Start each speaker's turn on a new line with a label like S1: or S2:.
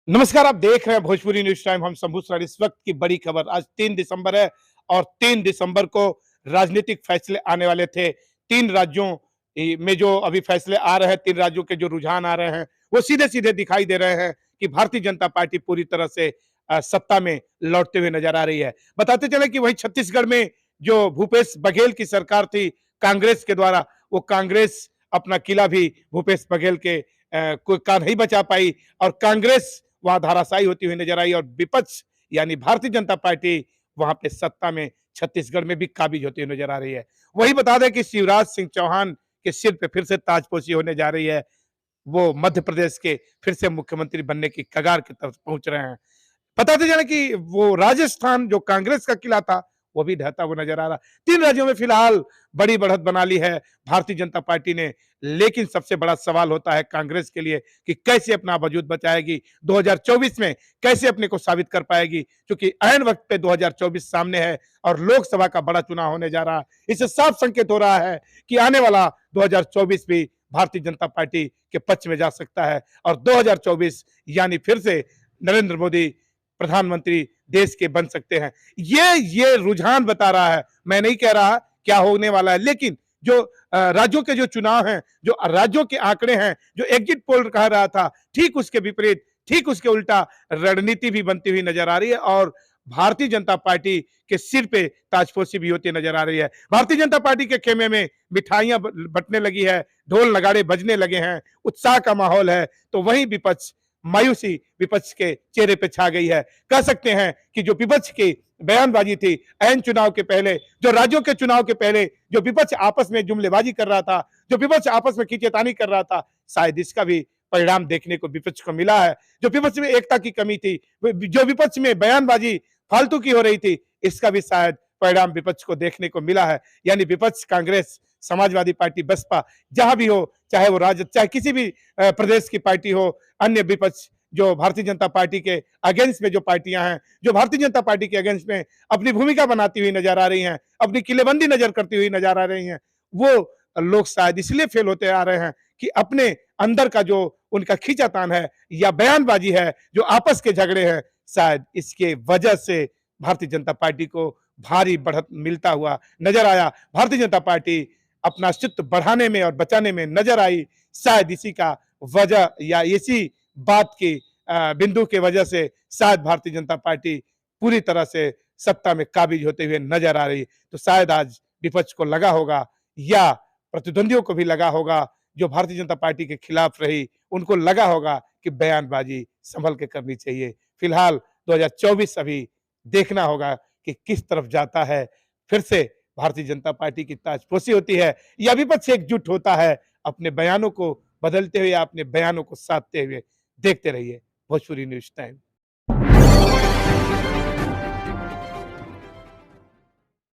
S1: नमस्कार, आप देख रहे हैं भोजपुरी न्यूज टाइम। हम शंभू सर। इस वक्त की बड़ी खबर, आज 3 दिसंबर है और 3 दिसंबर को राजनीतिक फैसले आने वाले थे। 3 राज्यों में जो अभी फैसले आ रहे हैं, 3 राज्यों के जो रुझान आ रहे हैं, वो सीधे सीधे दिखाई दे रहे हैं कि भारतीय जनता पार्टी पूरी तरह से सत्ता में लौटते हुए नजर आ रही है। बताते चले कि वही छत्तीसगढ़ में जो भूपेश बघेल की सरकार थी कांग्रेस के द्वारा, वो कांग्रेस अपना किला भी भूपेश बघेल के का नहीं बचा पाई और कांग्रेस वहां धाराशायी होती हुई नजर आई और विपक्ष यानी भारतीय जनता पार्टी वहां पे सत्ता में छत्तीसगढ़ में भी काबिज होती हुई नजर आ रही है। वही बता दें कि शिवराज सिंह चौहान के सिर पे फिर से ताजपोशी होने जा रही है। वो मध्य प्रदेश के फिर से मुख्यमंत्री बनने की कगार की तरफ पहुंच रहे हैं। बताते चले कि वो राजस्थान जो कांग्रेस का किला था, वो भी ढहता हुआ नजर आ रहा। 3 राज्यों में फिलहाल बड़ी बढ़त बना ली है भारतीय जनता पार्टी ने, लेकिन सबसे बड़ा सवाल होता है कांग्रेस के लिए कि कैसे अपना वजूद बचाएगी, 2024 में कैसे अपने को साबित कर पाएगी, क्योंकि ऐन वक्त पे 2024 सामने है और लोकसभा का बड़ा चुनाव होने जा रहा है। इससे साफ संकेत हो रहा है कि आने वाला 2024 भी भारतीय जनता पार्टी के पक्ष में जा सकता है और 2024 यानी फिर से नरेंद्र मोदी प्रधानमंत्री देश के बन सकते हैं। ये रुझान बता रहा है। मैं नहीं कह रहा क्या होने वाला है, लेकिन जो राज्यों के जो चुनाव हैं, जो राज्यों के आंकड़े हैं, जो एग्जिट पोल कह रहा था, ठीक उसके विपरीत, ठीक उसके उल्टा रणनीति भी बनती हुई नजर आ रही है और भारतीय जनता पार्टी के सिर पे ताजपोशी भी होती नजर आ रही है। भारतीय जनता पार्टी के खेमे में मिठाइयां बंटने लगी है, ढोल नगाड़े बजने लगे हैं, उत्साह का माहौल है, तो वही विपक्ष मायूसी विपक्ष के चेहरे पे छा गई है। कह सकते हैं कि जो विपक्ष की बयानबाजी थी ऐन चुनाव के पहले, जो राज्यों के चुनाव के पहले, जो विपक्ष आपस में जुमलेबाजी कर रहा था, जो विपक्ष आपस में खींचतानी कर रहा था, शायद इसका भी परिणाम देखने को विपक्ष को मिला है। जो विपक्ष में एकता की कमी थी, जो विपक्ष में बयानबाजी फालतू की हो रही थी, इसका भी शायद परिणाम विपक्ष को देखने को मिला है। यानी विपक्ष कांग्रेस, समाजवादी पार्टी, बसपा, जहां भी हो, चाहे वो राजद, चाहे किसी भी प्रदेश की पार्टी हो, अन्य विपक्ष जो भारतीय जनता पार्टी के अगेंस्ट में जो पार्टियां हैं, जो भारतीय जनता पार्टी के अगेंस्ट में अपनी भूमिका बनाती हुई नजर आ रही हैं, अपनी किलेबंदी नजर करती हुई नजर आ रही हैं, वो लोग शायद इसलिए फेल होते आ रहे हैं कि अपने अंदर का जो उनका खींचातान है या बयानबाजी है, जो आपस के झगड़े हैं, शायद इसके वजह से भारतीय जनता पार्टी को भारी बढ़त मिलता हुआ नजर आया। भारतीय जनता पार्टी अपना अस्तित्व बढ़ाने में और बचाने में नजर आई। शायद इसी का वजह या इसी बात की बिंदु के वजह से शायद भारतीय जनता पार्टी पूरी तरह से सत्ता में काबिज होते हुए नजर आ रही। तो शायद आज विपक्ष को लगा होगा या प्रतिद्वंदियों को भी लगा होगा, जो भारतीय जनता पार्टी के खिलाफ रही, उनको लगा होगा कि बयानबाजी संभल के करनी चाहिए। फिलहाल 2024 अभी देखना होगा कि किस तरफ जाता है। फिर से भारतीय जनता पार्टी की ताजपोशी होती है या विपक्ष एकजुट होता है अपने बयानों को बदलते हुए या अपने बयानों को साधते हुए। देखते रहिए भोजपुरी न्यूज टाइम।